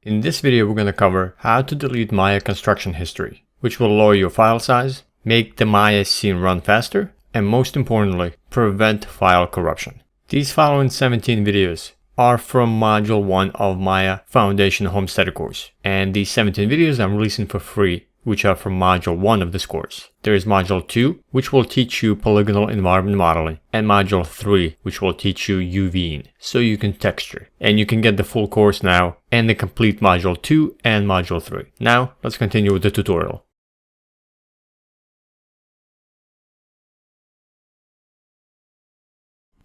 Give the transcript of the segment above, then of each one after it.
In this video, we're going to cover how to delete Maya construction history, which will lower your file size, make the Maya scene run faster, and most importantly, prevent file corruption. These following 17 videos are from Module 1 of Maya Foundation Homesteader course, and these 17 videos I'm releasing for free, which are from Module 1 of this course. There is Module 2, which will teach you polygonal environment modeling, and Module 3, which will teach you UVing, so you can texture. And you can get the full course now, and the complete Module 2 and Module 3. Now, let's continue with the tutorial.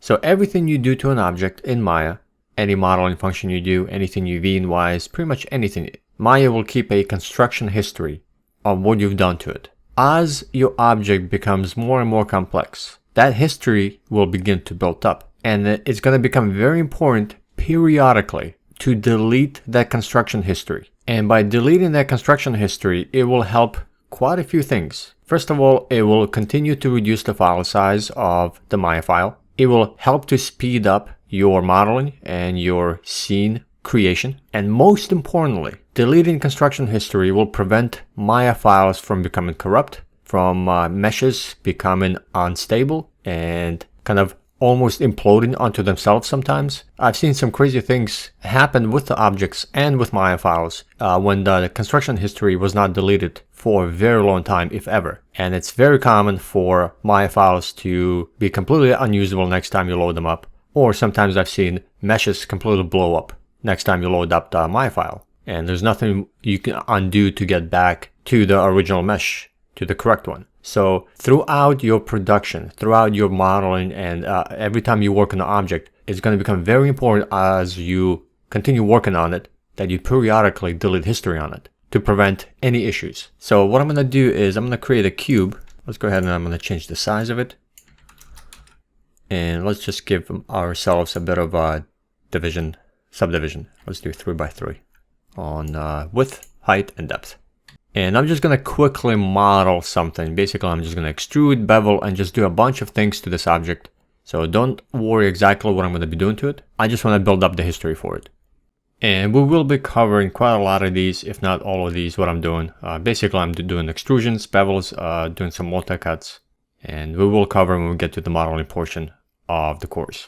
So everything you do to an object in Maya, any modeling function you do, anything UVing-wise, pretty much anything, Maya will keep a construction history of what you've done to it. As your object becomes more and more complex, that history will begin to build up, and it's going to become very important periodically to delete that construction history. And by deleting that construction history, it will help quite a few things. First of all, it will continue to reduce the file size of the Maya file. It will help to speed up your modeling and your scene creation. And most importantly, deleting construction history will prevent Maya files from becoming corrupt, from meshes becoming unstable and kind of almost imploding onto themselves sometimes. I've seen some crazy things happen with the objects and with Maya files when the construction history was not deleted for a very long time, if ever. And it's very common for Maya files to be completely unusable next time you load them up. Or sometimes I've seen meshes completely blow up next time you load up the Maya file. And there's nothing you can undo to get back to the original mesh, to the correct one. So throughout your production, throughout your modeling, and every time you work on an object, it's going to become very important as you continue working on it that you periodically delete history on it to prevent any issues. So what I'm going to do is I'm going to create a cube. Let's go ahead and I'm going to change the size of it. And let's just give ourselves a bit of a subdivision. Let's do 3 by 3 on width, height, and depth. And I'm just going to quickly model something. Basically, I'm just going to extrude, bevel, and just do a bunch of things to this object. So don't worry exactly what I'm going to be doing to it. I just want to build up the history for it. And we will be covering quite a lot of these, if not all of these, what I'm doing. Basically, I'm doing extrusions, bevels, doing some multi-cuts. And we will cover when we get to the modeling portion of the course.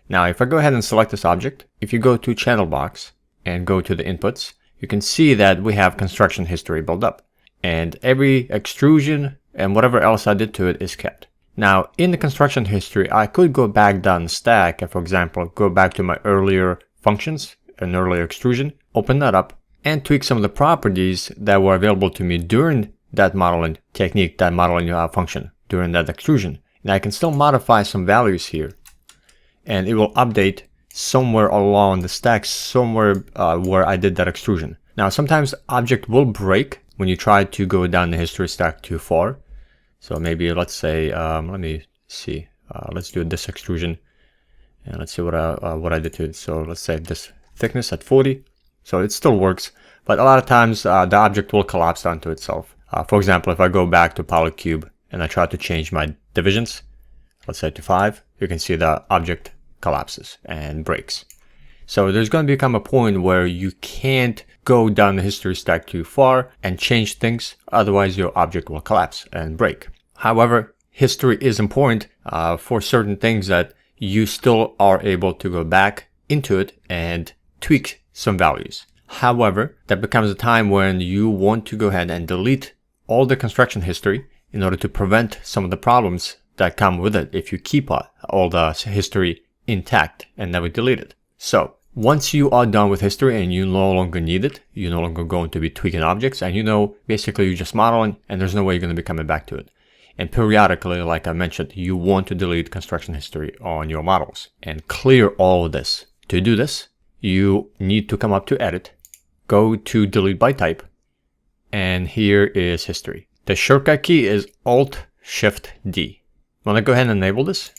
Now, if I go ahead and select this object, if you go to channel box and go to the inputs, you can see that we have construction history built up. And every extrusion and whatever else I did to it is kept. Now, in the construction history, I could go back down the stack and, for example, go back to my earlier functions, an earlier extrusion, open that up, and tweak some of the properties that were available to me during that modeling technique, that modeling function, during that extrusion. And I can still modify some values here. And it will update somewhere along the stack, somewhere where I did that extrusion. Now, sometimes object will break when you try to go down the history stack too far. So maybe let's say, let me see, let's do this extrusion, and let's see what I did to it. So let's say this thickness at 40. So it still works, but a lot of times the object will collapse onto itself. For example, if I go back to Polycube and I try to change my divisions, let's say to 5, you can see the object collapses and breaks. So there's going to become a point where you can't go down the history stack too far and change things, otherwise your object will collapse and break. However, history is important for certain things that you still are able to go back into it and tweak some values. However, that becomes a time when you want to go ahead and delete all the construction history in order to prevent some of the problems that come with it if you keep all the history intact and never delete it. So once you are done with history and you no longer need it, you're no longer going to be tweaking objects, and you know basically you're just modeling and there's no way you're going to be coming back to it. And periodically, like I mentioned, you want to delete construction history on your models and clear all of this. To do this, you need to come up to edit, go to delete by type, and here is history. The shortcut key is Alt-Shift-D. When I go ahead and enable this,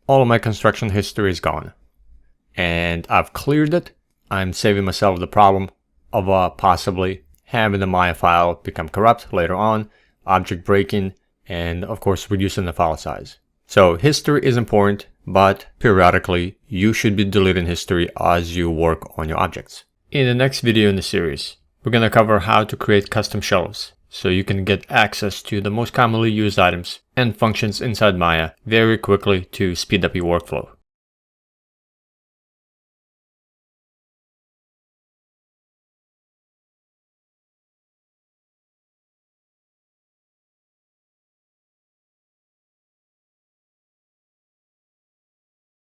all of my construction history is gone. And I've cleared it. I'm saving myself the problem of possibly having the Maya file become corrupt later on, object breaking, and of course reducing the file size. So history is important, but periodically you should be deleting history as you work on your objects. In the next video in the series, we're going to cover how to create custom shelves so you can get access to the most commonly used items and functions inside Maya very quickly to speed up your workflow.